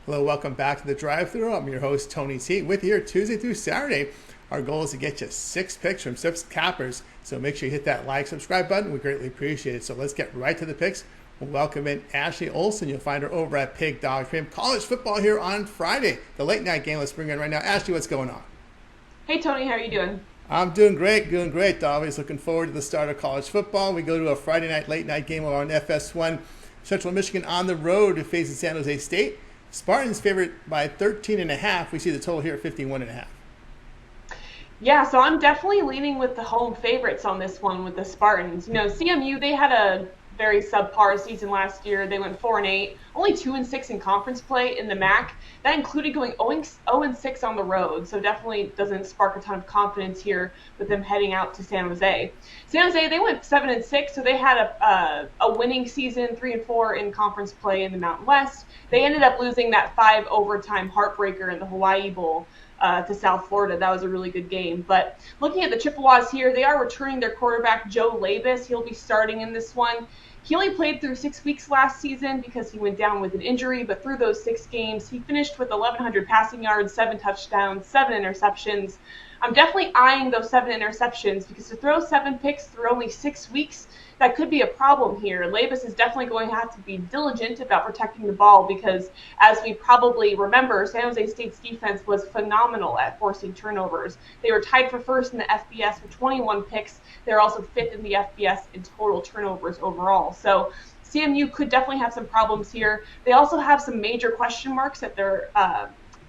Hello, welcome back to the Drive Thru. I'm your host, Tony T, with you here Tuesday through Saturday. Our goal is to get you 6 picks from 6 cappers, so make sure you hit that like, subscribe button. We greatly appreciate it. So let's get right to the picks. We'll welcome in Ashley Olsen. You'll find her over at Pig Dog Cream. College football here on Friday, the late night game. Let's bring her in right now. Ashley, what's going on? Hey Tony, how are you doing? I'm doing great. Always looking forward to the start of college football. We go to a Friday night, late night game on FS1. Central Michigan on the road to face San Jose State. Spartans favored by 13.5. We see the total here at 51.5. Yeah, so I'm definitely leaning with the home favorites on this one with the Spartans. You know, CMU, they had a very subpar season last year. They went 4-8, only 2-6 in conference play in the MAC. That included going 0-6 on the road, so definitely doesn't spark a ton of confidence here with them heading out to San Jose. San Jose, they went 7-6, so they had a winning season, 3-4 in conference play in the Mountain West. They ended up losing that 5 overtime heartbreaker in the Hawaii Bowl to South Florida. That was a really good game. But looking at the Chippewas here, they are returning their quarterback, Joe Labus. He'll be starting in this one. He only played through 6 weeks last season because he went down with an injury, but through those 6 games, he finished with 1,100 passing yards, 7 touchdowns, 7 interceptions. I'm definitely eyeing those 7 interceptions because to throw 7 picks through only 6 weeks, that could be a problem here. Labus is definitely going to have to be diligent about protecting the ball because, as we probably remember, San Jose State's defense was phenomenal at forcing turnovers. They were tied for first in the FBS with 21 picks. They're also fifth in the FBS in total turnovers overall. So CMU could definitely have some problems here. They also have some major question marks at their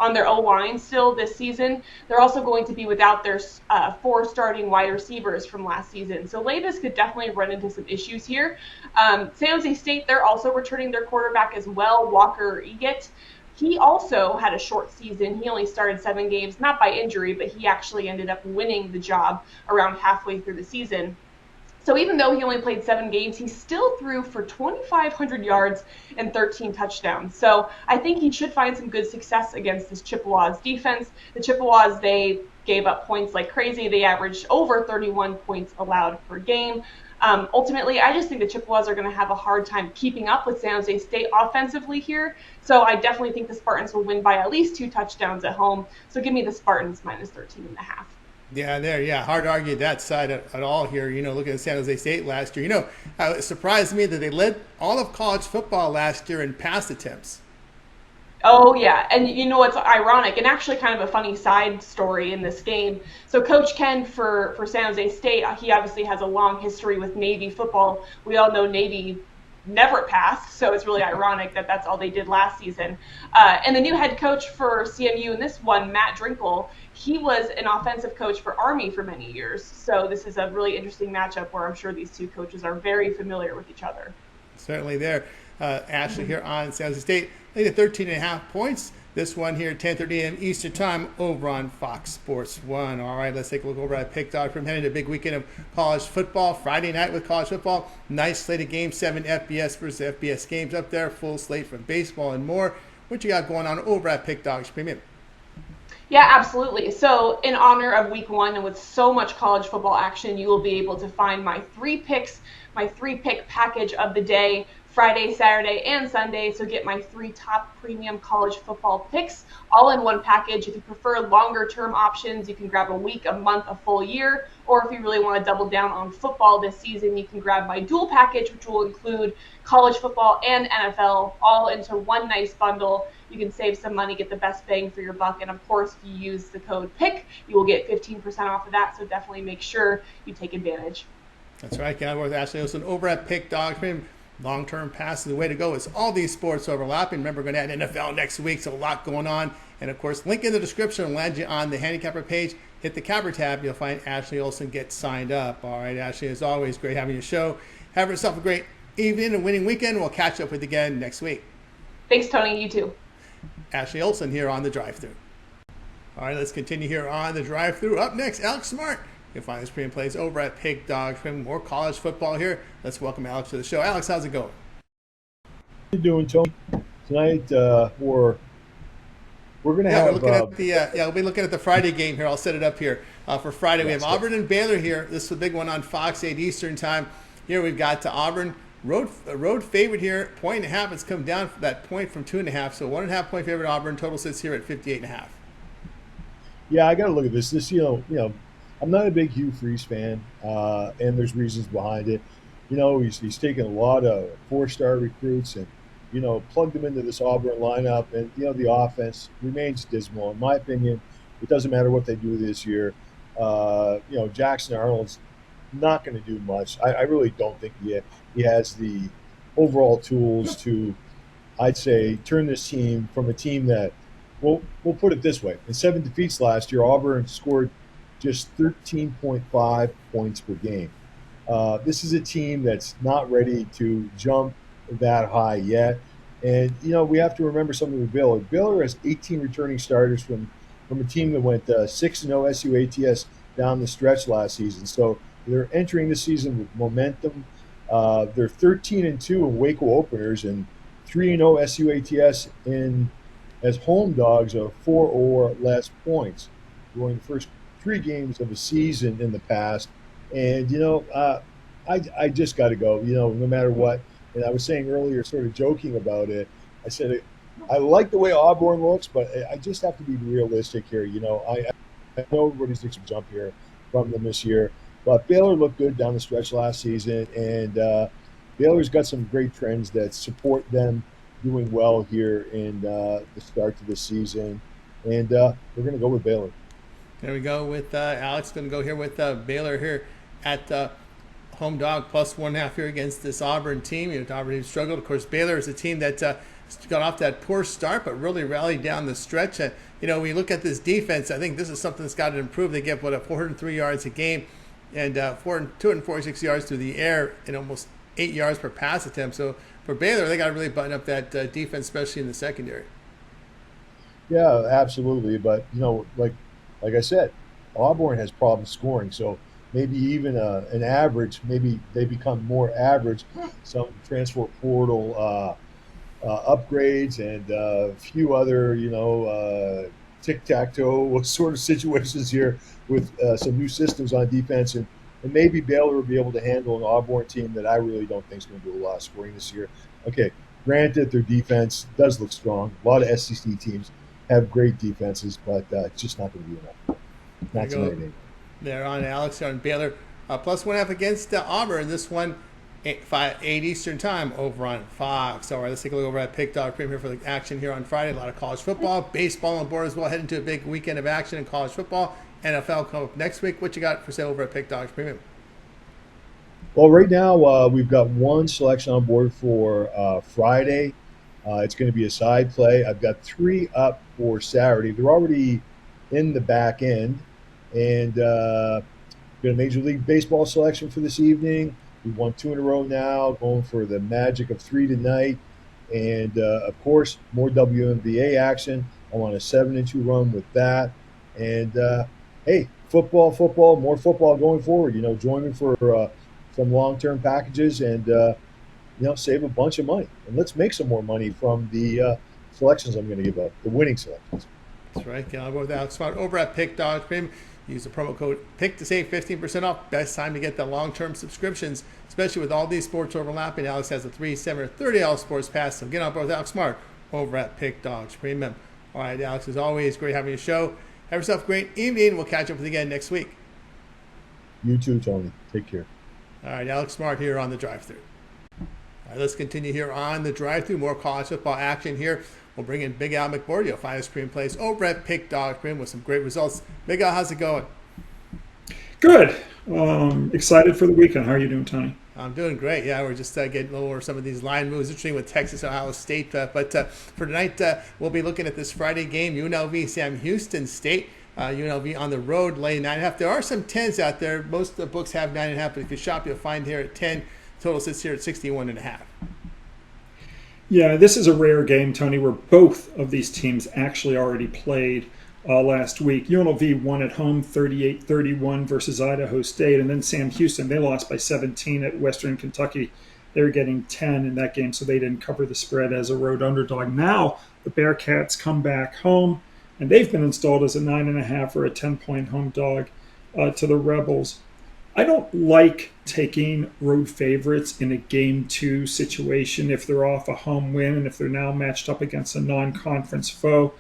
on their O-line still this season. They're also going to be without their 4 starting wide receivers from last season. So Labus could definitely run into some issues here. San Jose State, they're also returning their quarterback as well, Walker Eggett. He also had a short season. He only started 7 games, not by injury, but he actually ended up winning the job around halfway through the season. So even though he only played 7 games, he still threw for 2,500 yards and 13 touchdowns. So I think he should find some good success against this Chippewas defense. The Chippewas, they gave up points like crazy. They averaged over 31 points allowed per game. Ultimately, I just think the Chippewas are going to have a hard time keeping up with San Jose State offensively here. So I definitely think the Spartans will win by at least 2 touchdowns at home. So give me the Spartans minus 13.5. Yeah, hard to argue that side at all here. You know, looking at San Jose State last year, it surprised me that they led all of college football last year in pass attempts. Oh, yeah. And you know what's ironic and actually kind of a funny side story in this game. So Coach Ken for San Jose State, he obviously has a long history with Navy football. We all know Navy never passed, so it's really ironic that that's all they did last season. And the new head coach for CMU in this one, Matt Drinkle, he was an offensive coach for Army for many years. So this is a really interesting matchup where I'm sure these two coaches are very familiar with each other. Certainly there. Ashley here on San Jose State. They get 13.5 points. This one here, 10:30 a.m. Eastern Time over on Fox Sports 1. All right, let's take a look over at Pick Dog from heading to a big weekend of college football. Friday night with college football. Nice slate of games, 7 FBS versus FBS games up there. Full slate from baseball and more. What you got going on over at Pick Dogs Premium? Yeah, absolutely. So in honor of week 1 and with so much college football action, you will be able to find my 3 picks, my 3-pick package of the day, Friday, Saturday, and Sunday. So get my 3 top premium college football picks all in one package. If you prefer longer term options, you can grab a week, a month, a full year. Or if you really want to double down on football this season, you can grab my dual package, which will include college football and NFL all into one nice bundle. You can save some money, get the best bang for your buck. And of course, if you use the code PICK, you will get 15% off of that. So definitely make sure you take advantage. That's right. Can I work with Ashley Olsen over at Pick Dog Premium? Long-term pass is the way to go. It's all these sports overlapping. Remember, we're going to add NFL next week, so a lot going on. And, of course, link in the description will land you on the handicapper page. Hit the capper tab. You'll find Ashley Olsen. Get signed up. All right, Ashley, as always, great having your show. Have yourself a great evening and winning weekend. We'll catch up with you again next week. Thanks, Tony. You too. Ashley Olsen here on the Drive Thru. All right, let's continue here on the Drive Thru. Up next, Alex Smart. You can find his pre and plays over at Pig Dog Trim. More college football here. Let's welcome Alex to the show. Alex, how's it going? How you doing, Tony? Tonight we're gonna have. We're looking at the we'll be looking at the Friday game here. I'll set it up here for Friday. We have Auburn and Baylor here. This is a big one on Fox 8 Eastern time. Here we've got Auburn road favorite here. 1.5. It's come down for that point from 2.5. So 1.5 point favorite Auburn. Total sits here at 58.5. Yeah, I got to look at this. I'm not a big Hugh Freeze fan, and there's reasons behind it. He's taken a lot of four-star recruits and plugged them into this Auburn lineup, and the offense remains dismal. In my opinion, it doesn't matter what they do this year. Jackson Arnold's not going to do much. I really don't think he has the overall tools to, I'd say, turn this team from a team that, well, we'll put it this way. In 7 defeats last year, Auburn scored just 13.5 points per game. This is a team that's not ready to jump that high yet. And, we have to remember something with Baylor. Baylor has 18 returning starters from a team that went 6-0 SUATS down the stretch last season. So they're entering the season with momentum. They're 13-2 in Waco openers and 3-0 SUATS as home dogs of 4 or less points during the first 3 games of the season in the past. And, I just got to go, no matter what. And I was saying earlier, sort of joking about it, I said, I like the way Auburn looks, but I just have to be realistic here. I know everybody's thinks some jump here from them this year. But Baylor looked good down the stretch last season, and Baylor's got some great trends that support them doing well here in the start to the season. And we're going to go with Baylor. There we go with Alex. Going to go here with Baylor here at home dog plus 1.5 here against this Auburn team. Auburn struggled. Of course, Baylor is a team that got off that poor start, but really rallied down the stretch. When you look at this defense, I think this is something that's got to improve. They get 403 yards a game and 246 yards through the air and almost 8 yards per pass attempt. So for Baylor, they got to really button up that defense, especially in the secondary. Yeah, absolutely. But like I said, Auburn has problems scoring. So maybe even an average, maybe they become more average. Some transfer portal upgrades and a few other, tic-tac-toe sort of situations here with some new systems on defense. And maybe Baylor will be able to handle an Auburn team that I really don't think is going to do a lot of scoring this year. Okay, granted, their defense does look strong. A lot of SEC teams have great defenses, but it's just not going to be enough. Not tonight. They're on Alex on Baylor plus 1.5 against Auburn. This one 8 Eastern time over on Fox. All right, let's take a look over at Pick Dog Premium for the action here on Friday. A lot of college football, baseball on board as well. Heading to a big weekend of action in college football. NFL come up next week. What you got for sale over at Pick Dogs Premium? Well, right now we've got one selection on board for Friday. It's going to be a side play. I've got 3 up for Saturday. They're already in the back end. And got a Major League Baseball selection for this evening. We've won 2 in a row now, going for the magic of 3 tonight. And, of course, more WNBA action. I want a 7-2 run with that. And, hey, football, more football going forward. Join me for some long-term packages and, save a bunch of money. And let's make some more money from the selections I'm going to give up, the winning selections. That's right. Get on board with Alex Smart over at Pick Dogs Premium. Use the promo code PICK to save 15% off. Best time to get the long-term subscriptions, especially with all these sports overlapping. Alex has a 3, 7, or $30 sports pass. So get on board with Alex Smart over at Pick Dogs Premium. All right, Alex, as always, great having you show. Have yourself a great evening. We'll catch up with you again next week. You too, Tony. Take care. All right, Alex Smart here on the Drive Thru. All right, let's continue here on the Drive Thru. More college football action here. We'll bring in Big Al McMordie. You'll find his premium plays over at Pick Dog Premium with some great results. Big Al, how's it going? Good. Excited for the weekend. How are you doing, Tony? I'm doing great. Yeah, we're just getting over some of these line moves. Interesting with Texas, Ohio State. But for tonight, we'll be looking at this Friday game, UNLV, Sam Houston State. UNLV on the road, laying 9.5. There are some 10s out there. Most of the books have 9.5, but if you shop, you'll find here at 10. Total sits here at 61.5. Yeah, this is a rare game, Tony, where both of these teams actually already played last week. UNLV won at home 38-31 versus Idaho State, and then Sam Houston, they lost by 17 at Western Kentucky. They were getting 10 in that game, so they didn't cover the spread as a road underdog. Now the Bearcats come back home, and they've been installed as a 9.5 or a 10-point home dog to the Rebels. I don't like taking road favorites in a game two situation if they're off a home win and if they're now matched up against a non-conference foe.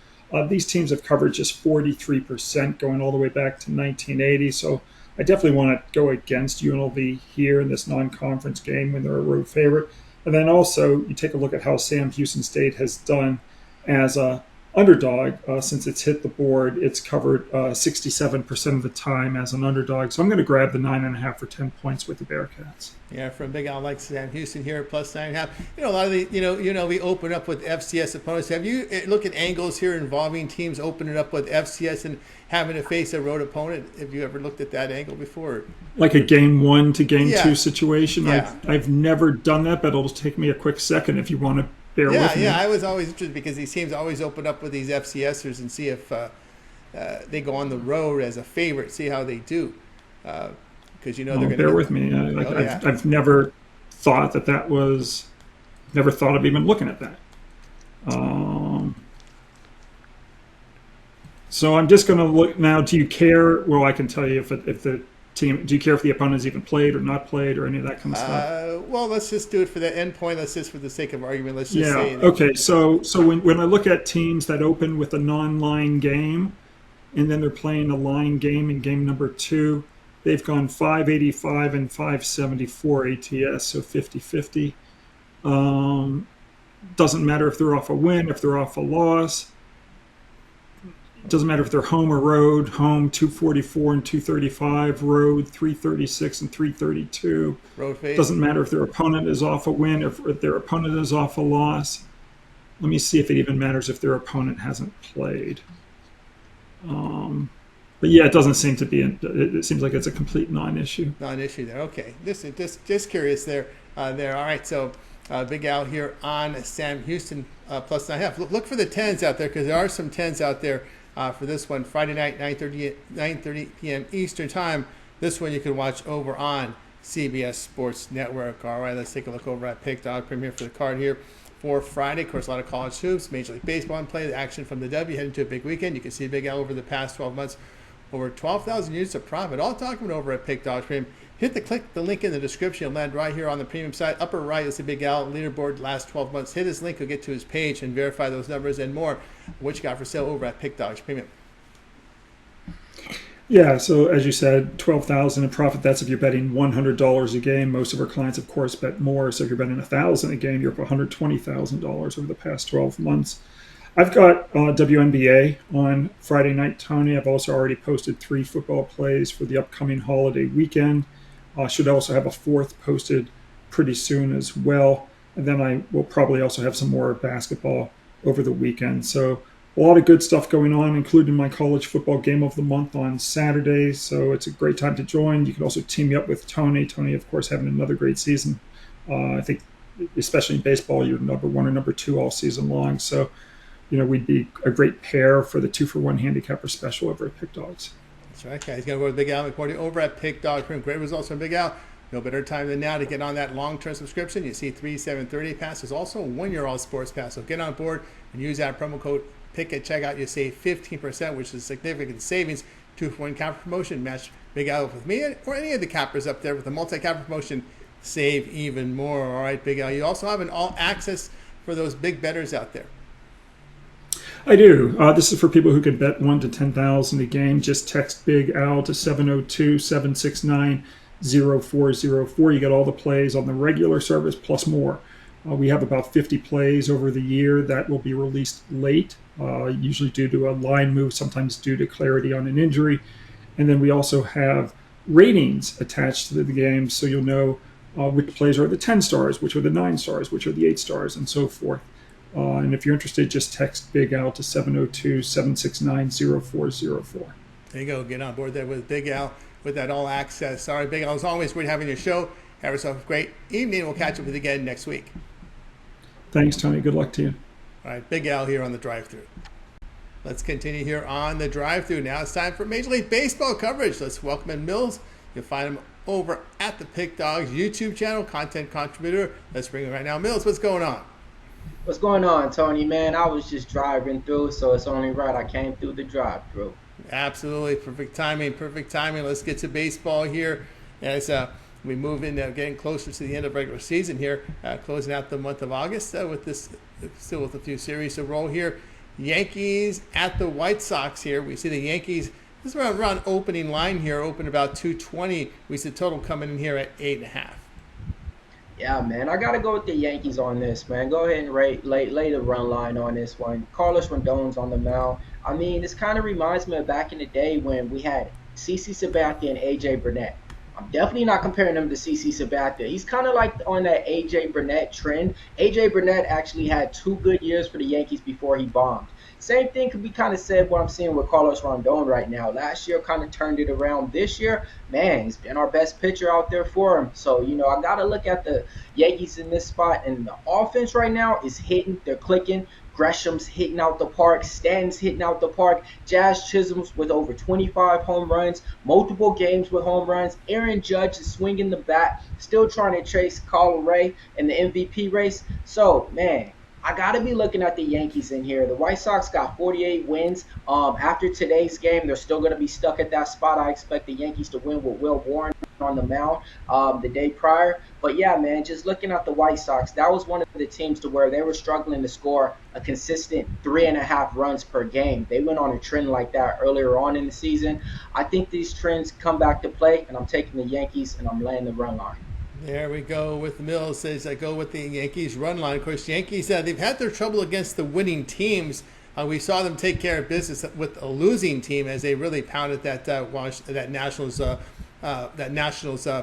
These teams have covered just 43% going all the way back to 1980. So I definitely want to go against UNLV here in this non-conference game when they're a road favorite. And then also you take a look at how Sam Houston State has done as a underdog since it's hit the board. It's covered 67% of the time as an underdog. So I'm going to grab the 9.5 for 10 points with the Bearcats. Yeah, from Big Al like Sam Houston here at plus 9.5. A lot of the, we open up with FCS opponents. Have you look at angles here involving teams opening up with FCS and having to face a road opponent? Have you ever looked at that angle before? Like a game one to game two situation? Yeah. I've never done that, but it'll take me a quick second if you want to bear with me. Yeah, I was always interested because these teams always open up with these FCSers and see if they go on the road as a favorite, see how they do. Because they're going to bear with me. I've never thought that was, never thought of even looking at that. So I'm just going to look now. Do you care? Well, I can tell you if the team. Do you care if the opponent's even played or not played or any of that kind of stuff? Well, let's just do it for the end point. Let's just, for the sake of argument, let's just say. Okay. So when I look at teams that open with a non-line game, and then they're playing a line game in game number 2. They've gone 585 and 574 ATS, so 50-50. Doesn't matter if they're off a win, if they're off a loss. Doesn't matter if they're home or road. Home 244 and 235, road 336 and 332. Road phase. Doesn't matter if their opponent is off a win, if their opponent is off a loss. Let me see if it even matters if their opponent hasn't played. But yeah, it doesn't seem to be. It seems like it's a complete non-issue. Non-issue there. Okay, just curious there. All right, so Big Al here on Sam Houston plus 9.5. Look for the 10s out there because there are some 10s out there for this one. Friday night, 9:30 p.m. Eastern time. This one you can watch over on CBS Sports Network. All right, let's take a look over at Pick Dog Premiere for the card here for Friday. Of course, a lot of college hoops, Major League Baseball in play. The action from the W heading to a big weekend. You can see Big Al over the past 12 months. Over 12,000 units of profit. All talking over at Pick Dog Premium. Click the link in the description. You'll land right here on the premium side. Upper right, you'll see Big Al leaderboard last 12 months. Hit this link, you'll get to his page and verify those numbers and more. What you got for sale over at Pick Dogs Premium. Yeah, so as you said, 12,000 in profit. That's if you're betting $100 a game. Most of our clients, of course, bet more. So if you're betting $1,000 a game, you're up $120,000 over the past 12 months. I've got WNBA on Friday night, Tony. I've also already posted 3 football plays for the upcoming holiday weekend. Should also have a 4th posted pretty soon as well. And then I will probably also have some more basketball over the weekend. So a lot of good stuff going on, including my college football game of the month on Saturday. So it's a great time to join. You can also team me up with Tony. Tony, of course, having another great season. I think, especially in baseball, you're number 1 or number 2 all season long. So we'd be a great pair for the 2-for-1 handicapper special over at Pick Dogs. That's right, guys. Going to go to Big Al McMordie over at Pick Dogs. Great results from Big Al. No better time than now to get on that long-term subscription. You see 3, 7, 30 pass. There's also a 1-year all sports pass. So get on board and use that promo code PICK at checkout. You save 15%, which is significant savings. 2-for-1 capper promotion. Match Big Al with me or any of the cappers up there with the multi-capper promotion. Save even more. All right, Big Al. You also have an all-access for those big bettors out there. I do. This is for people who can bet 1 to 10,000 a game. Just text Big Al to 702-769-0404. You get all the plays on the regular service plus more. We have about 50 plays over the year that will be released late, usually due to a line move, sometimes due to clarity on an injury. And then we also have ratings attached to the game, so you'll know which plays are the 10 stars, which are the 9 stars, which are the 8 stars, and so forth. And if you're interested, just text Big Al to 702-769-0404. There you go. Get on board there with Big Al with that all access. All right, Big Al, as always, great having your show. Have yourself a great evening. We'll catch up with you again next week. Thanks, Tony. Good luck to you. All right, Big Al here on the Drive Thru. Let's continue here on the Drive Thru. Now it's time for Major League Baseball coverage. Let's welcome in Millz. You'll find him over at the Pick Dogs YouTube channel, content contributor. Let's bring him right now. Millz, what's going on? What's going on, Tony? Man, I was just driving through, so it's only right I came through the drive-thru. Absolutely. Perfect timing. Let's get to baseball here. as we move in, getting closer to the end of regular season here, closing out the month of August with this, still with a few series to roll here. Yankees at the White Sox here. We see the Yankees, this is around opening line here, open about 220. We see the total coming in here at 8.5. Yeah, man, I gotta go with the Yankees on this, man. Go ahead and lay the run line on this one. Carlos Rendon's on the mound. I mean, this kind of reminds me of back in the day when we had CC Sabathia and AJ Burnett. I'm definitely not comparing him to CC Sabathia. He's kind of like on that AJ Burnett trend. AJ Burnett actually had 2 good years for the Yankees before he bombed. Same thing could be kind of said what I'm seeing with Carlos Rondon right now. Last year kind of turned it around. This year, man, he's been our best pitcher out there for him. So, I got to look at the Yankees in this spot. And the offense right now is hitting. They're clicking. Gresham's hitting out the park. Stanton's hitting out the park. Jazz Chisholm's with over 25 home runs. Multiple games with home runs. Aaron Judge is swinging the bat. Still trying to chase Colin Ray in the MVP race. So, man, I got to be looking at the Yankees in here. The White Sox got 48 wins. After today's game, they're still going to be stuck at that spot. I expect the Yankees to win with Will Warren on the mound the day prior. But, yeah, man, just looking at the White Sox, that was one of the teams to where they were struggling to score a consistent 3.5 runs per game. They went on a trend like that earlier on in the season. I think these trends come back to play, and I'm taking the Yankees, and I'm laying the run line. There we go with Millz. Says I go with the Yankees run line. Of course, Yankees, they've had their trouble against the winning teams. We saw them take care of business with a losing team as they really pounded that Nationals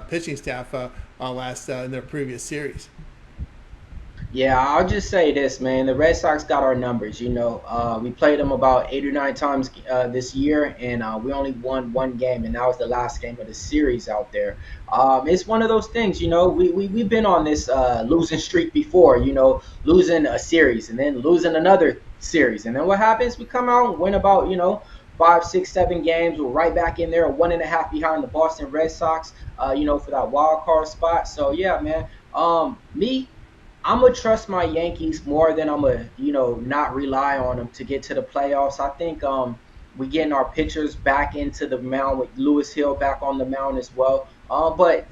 pitching staff in their previous series. Yeah, I'll just say this, man. The Red Sox got our numbers. We played them about 8 or 9 times this year, and we only won 1 game, and that was the last game of the series out there. It's one of those things, we've been on this losing streak before, losing a series and then losing another series. And then what happens? We come out and win about, 5, 6, 7 games. We're right back in there, 1.5 behind the Boston Red Sox, for that wild card spot. So, yeah, man, I'm going to trust my Yankees more than I'm going to, not rely on them to get to the playoffs. I think we're getting our pitchers back into the mound with Lewis Hill back on the mound as well. But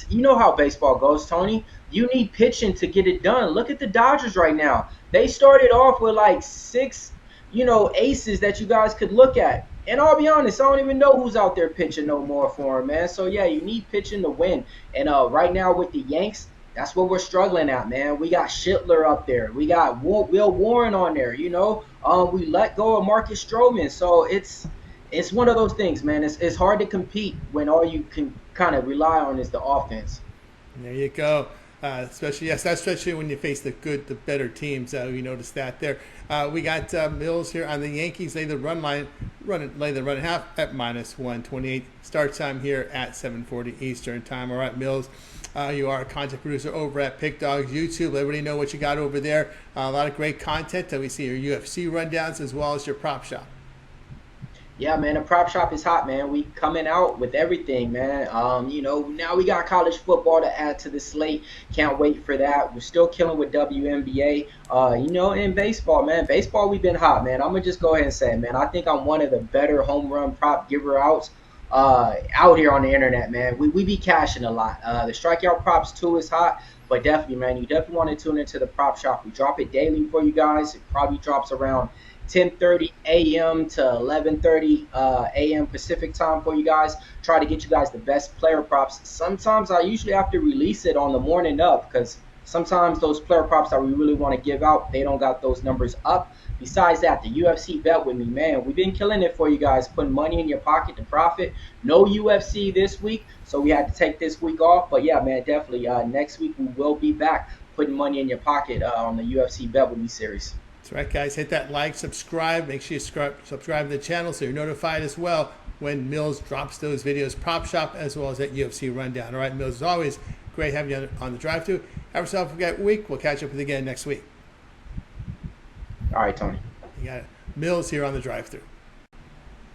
you know how baseball goes, Tony. You need pitching to get it done. Look at the Dodgers right now. They started off with like 6, aces that you guys could look at. And I'll be honest, I don't even know who's out there pitching no more for them, man. So, yeah, you need pitching to win. And right now with the Yanks, that's what we're struggling at, man. We got Schindler up there. We got Will Warren on there, We let go of Marcus Stroman. So it's one of those things, man. It's hard to compete when all you can kind of rely on is the offense. There you go. Especially when you face the better teams. We noticed that there. We got Millz here on the Yankees. Lay the run half at -128. Start time here at 7:40 Eastern time. All right, Millz. You are a content producer over at Pick Dogs YouTube. Let everybody know what you got over there. A lot of great content. We see your UFC rundowns as well as your prop shop. Yeah, man, the prop shop is hot, man. We coming out with everything, man. Now we got college football to add to the slate. Can't wait for that. We're still killing with WNBA. And baseball, man. Baseball, we've been hot, man. I'm going to just go ahead and say, man, I think I'm one of the better home run prop giver outs out here on the internet, man. We be cashing a lot. The strikeout props too is hot, but definitely, man, you definitely want to tune into the prop shop. We drop it daily for you guys. It probably drops around 10:30 a.m. to 11:30 a.m. Pacific time for you guys. Try to get you guys the best player props. Sometimes I usually have to release it on the morning up because sometimes those player props that we really want to give out, they don't got those numbers up. Besides that, the UFC bet with me, man. We've been killing it for you guys, putting money in your pocket to profit. No UFC this week, so we had to take this week off. But, yeah, man, definitely next week we will be back putting money in your pocket on the UFC bet with me series. That's right, guys. Hit that like, subscribe. Make sure you subscribe to the channel so you're notified as well when Millz drops those videos, prop shop, as well as that UFC rundown. All right, Millz, as always, great having you on the Drive Thru. Have yourself a great week. We'll catch up with you again next week. All right, Tony. You got it. Millz here on the Drive Thru.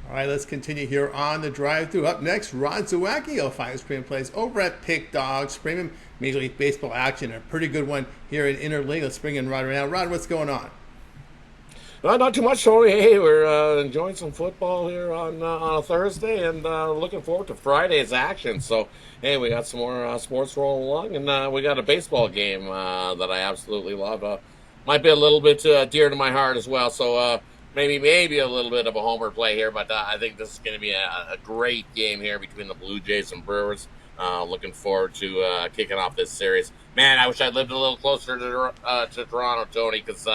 All right, let's continue here on the Drive Thru. Up next, Rod Zawacky. You'll find his premium plays over at Pick Dogs. Premium Major League Baseball action. A pretty good one here in Interleague. Let's bring in Rod right now. Rod, what's going on? Not too much, Tony. Hey, we're enjoying some football here on a Thursday, and looking forward to Friday's action. So, hey, we got some more sports rolling along, and we got a baseball game that I absolutely love. Might be a little bit dear to my heart as well. So, maybe a little bit of a homer play here, but I think this is going to be a great game here between the Blue Jays and Brewers. Looking forward to kicking off this series. Man, I wish I lived a little closer to Toronto, Tony, because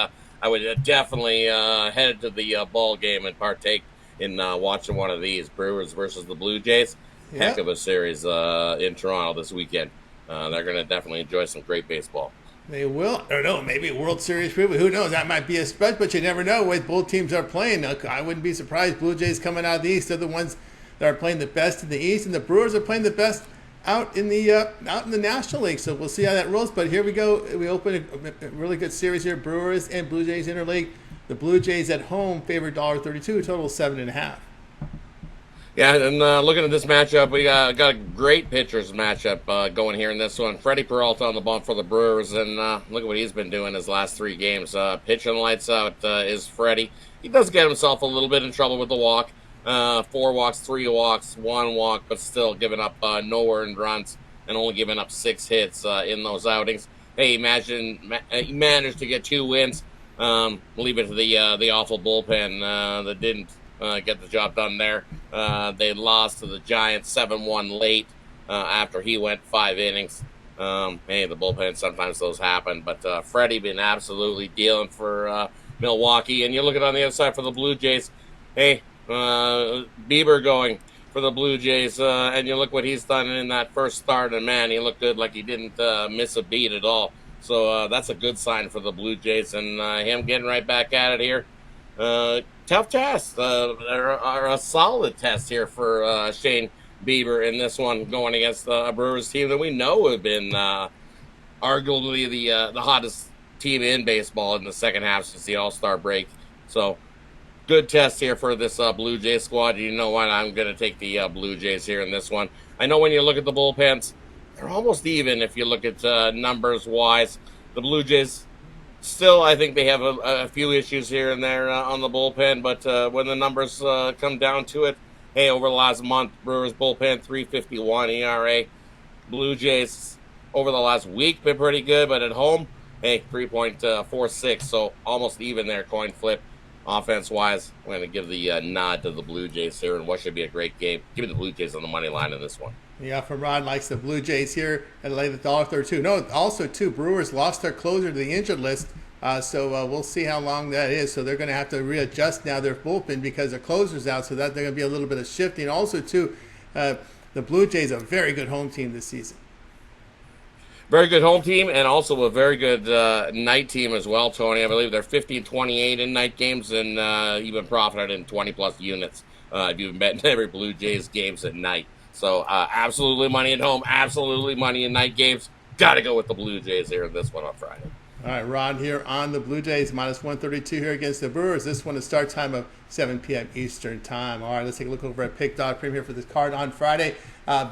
I would definitely head to the ball game and partake in watching one of these Brewers versus the Blue Jays. Heck of a series in Toronto this weekend. They're going to definitely enjoy some great baseball. They will. I don't know. Maybe a World Series preview. Who knows? That might be a spread, but you never know what both teams are playing. I wouldn't be surprised. Blue Jays coming out of the East. They're the ones that are playing the best in the East, and the Brewers are playing the best out in the National League. So we'll see how that rolls. But here we go. We open a really good series here. Brewers and Blue Jays interleague. The Blue Jays at home favored $1.32. Total 7.5. Yeah, and looking at this matchup, we got a great pitchers matchup going here in this one. Freddie Peralta on the bump for the Brewers, and look at what he's been doing his last 3 games. Pitching lights out is Freddie. He does get himself a little bit in trouble with the walk. 4 walks, 3 walks, 1 walk, but still giving up no earned runs and only giving up 6 hits in those outings. Hey, imagine he managed to get 2 wins. Leave it to the awful bullpen that didn't get the job done there. They lost to the Giants 7-1 late after he went 5 innings. Hey, the bullpen, sometimes those happen, but Freddie been absolutely dealing for Milwaukee. And you look at on the other side for the Blue Jays. Hey, Bieber going for the Blue Jays, and you look what he's done in that first start, and man, he looked good, like he didn't miss a beat at all. So that's a good sign for the Blue Jays, and him getting right back at it here. Tough test, or a solid test here for Shane Bieber in this one, going against a Brewers team that we know have been arguably the hottest team in baseball in the second half since the All-Star break. So good test here for this Blue Jays squad. You know what? I'm going to take the Blue Jays here in this one. I know when you look at the bullpens, they're almost even if you look at numbers-wise. The Blue Jays still, I think they have a few issues here and there on the bullpen, but when the numbers come down to it, hey, over the last month, Brewers bullpen 3.51 ERA. Blue Jays over the last week been pretty good, but at home, hey, 3.46, so almost even there, coin flip. Offense-wise, I'm going to give the nod to the Blue Jays here, and what should be a great game. Give me the Blue Jays on the money line in this one. Yeah, from Ron likes the Blue Jays here at $1.32. No, also, too, Brewers lost their closer to the injured list, so we'll see how long that is. So they're going to have to readjust now their bullpen because their closer's out, so that they're going to be a little bit of shifting. Also, too, the Blue Jays are a very good home team this season. Very good home team, and also a very good night team as well, Tony. I believe they're 15-28 in night games, and even profited in 20-plus units if you've bet in every Blue Jays games at night. So absolutely money at home, absolutely money in night games. Got to go with the Blue Jays here in this one on Friday. All right, Ron here on the Blue Jays, minus 132 here against the Brewers. This one is start time of 7 p.m. Eastern time. All right, let's take a look over at Pick Dog Premium for this card on Friday.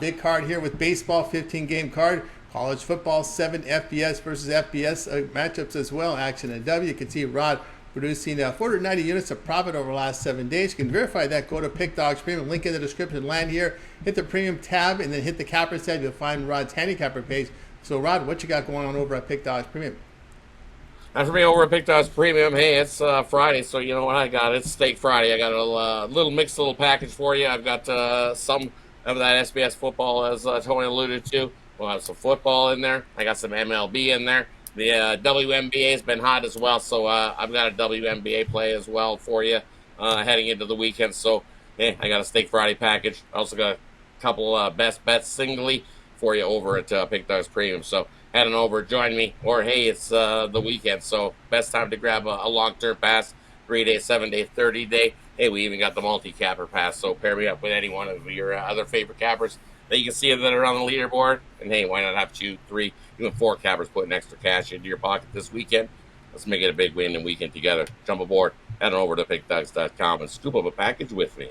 Big card here with baseball, 15-game card. College football, 7 FBS versus FBS matchups as well. Action and W. You can see Rod producing 490 units of profit over the last 7 days. You can verify that. Go to Pick Dogs Premium. Link in the description. Land here. Hit the Premium tab and then hit the Cappers tab. You'll find Rod's handicapper page. So, Rod, what you got going on over at Pick Dogs Premium? And for me over at Pick Dogs Premium, hey, it's Friday, so you know what I got? It's Steak Friday. I got a little mixed little package for you. I've got some of that SBS football, as Tony alluded to. We'll have some football in there. I got some MLB in there. The WNBA has been hot as well, so I've got a WNBA play as well for you heading into the weekend. So, hey, I got a Steak Friday package. I also got a couple best bets singly for you over at Pick Dogs Premium. So, head on over, join me. Or, hey, it's the weekend, so best time to grab a long-term pass, 3-day, 7-day, 30-day. Hey, we even got the multi-capper pass, so pair me up with any one of your other favorite cappers that you can see that are on the leaderboard. And hey, why not have 2, 3, even 4 cappers putting extra cash into your pocket this weekend? Let's make it a big win and weekend together. Jump aboard, head on over to pickdogs.com and scoop up a package with me.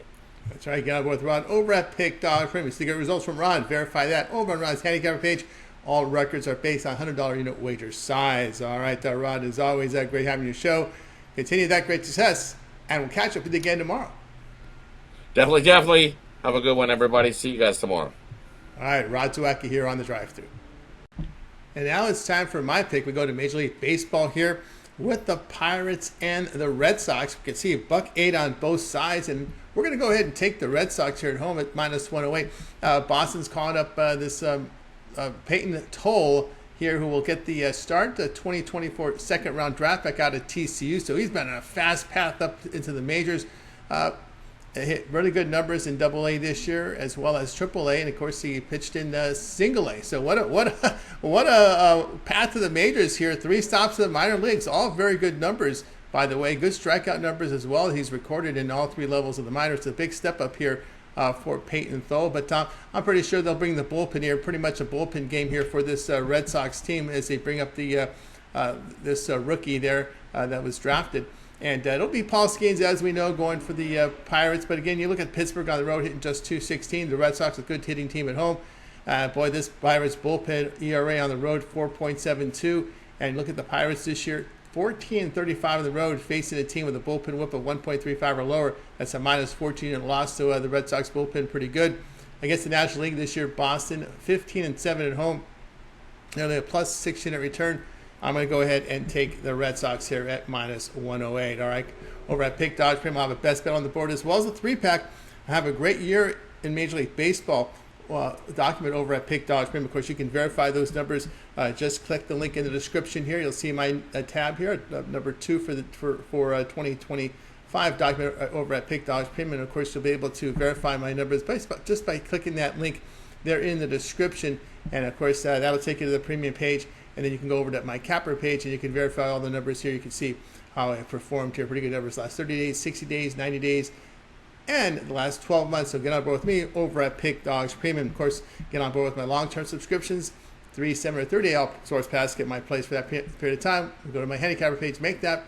That's right, get on board with Ron over at Pick Dog Premium. So you get results from Ron, verify that over on Ron's handicapper page. All records are based on $100 unit wager size. All right, Rod, as always, great having your show. Continue that great success, and we'll catch up with you again tomorrow. Definitely. Have a good one, everybody. See you guys tomorrow. All right, Rod Zawacky here on the Drive Thru. And now it's time for my pick. We go to Major League Baseball here with the Pirates and the Red Sox. We can see $1.08 on both sides, and we're going to go ahead and take the Red Sox here at home at minus 108. Boston's calling up this Peyton Toll here, who will get the start, the 2024 second-round draft pick out of TCU. So he's been on a fast path up into the majors. Hit really good numbers in Double-A this year, as well as Triple-A, and of course he pitched in Single-A. So what a path to the majors here. 3 stops in the minor leagues, all very good numbers, by the way. Good strikeout numbers as well. He's recorded in all 3 levels of the minors. It's a big step up here for Peyton Thole. But I'm pretty sure they'll bring the bullpen here. Pretty much a bullpen game here for this Red Sox team as they bring up the this rookie there that was drafted. And it'll be Paul Skeens, as we know, going for the Pirates. But again, you look at Pittsburgh on the road hitting just .216. The Red Sox, a good hitting team at home. Boy, this Pirates bullpen ERA on the road, 4.72. And look at the Pirates this year, 14-35 on the road, facing a team with a bullpen whip of 1.35 or lower. That's a minus 14 and loss. So the Red Sox bullpen pretty good. Against the National League this year, Boston 15-7 at home. Nearly a plus 16 at return. I'm going to go ahead and take the Red Sox here at minus 108. All right. Over at Pick Dodge Premium, I'll have a best bet on the board as well as a 3-pack. I have a great year in Major League Baseball. Document over at Pick Dodge Premium. Of course, you can verify those numbers. Just click the link in the description here. You'll see my tab here, number 2 for 2025 document over at Pick Dodge Premium. And of course, you'll be able to verify my numbers just by clicking that link there in the description. And of course, that'll take you to the premium page. And then you can go over to my capper page and you can verify all the numbers here. You can see how I performed here. Pretty good numbers last 30 days, 60 days, 90 days, and the last 12 months. So get on board with me over at Pick Dogs Premium. Of course, get on board with my long-term subscriptions, 3, 7, or 30 day source pass. Get my place for that period of time. Go to my handicapper page, make that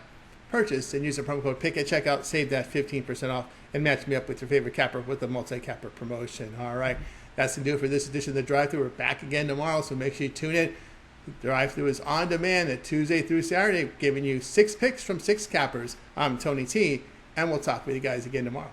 purchase, and use the promo code PICK at checkout. Save that 15% off and match me up with your favorite capper with the multi-capper promotion. All right. That's going to do it for this edition of the Drive Thru. We're back again tomorrow, so make sure you tune in. Drive Thru is on demand at Tuesday through Saturday, giving you 6 picks from 6 cappers. I'm Tony T, and we'll talk with you guys again tomorrow.